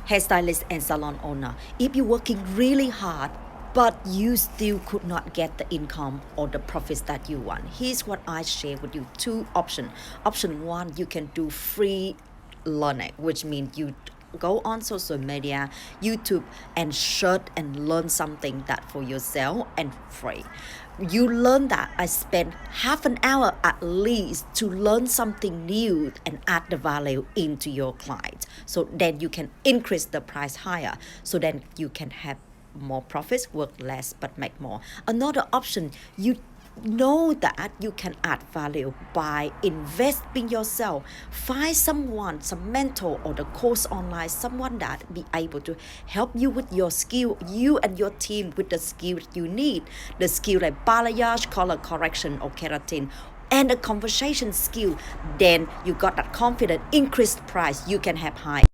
hairstylist and salon owner, if you're working really hard but you still could not get the income or the profits that you want, here's what I share with you. Two options. Option one, you can do free learning, which means you go on social media, YouTube, and search and learn something that for yourself and free. You learn that. I spend half an hour at least to learn something new and add the value into your client. So then you can increase the price higher. So then you can have more profits, work less but make more. Another option, you know that you can add value by investing yourself. Find someone, some mentor or the course online, someone that be able to help you with your skill, you and your team with the skills you need. The skill like balayage, color correction or keratin, and the conversation skill. Then you got that confident increased price, you can have high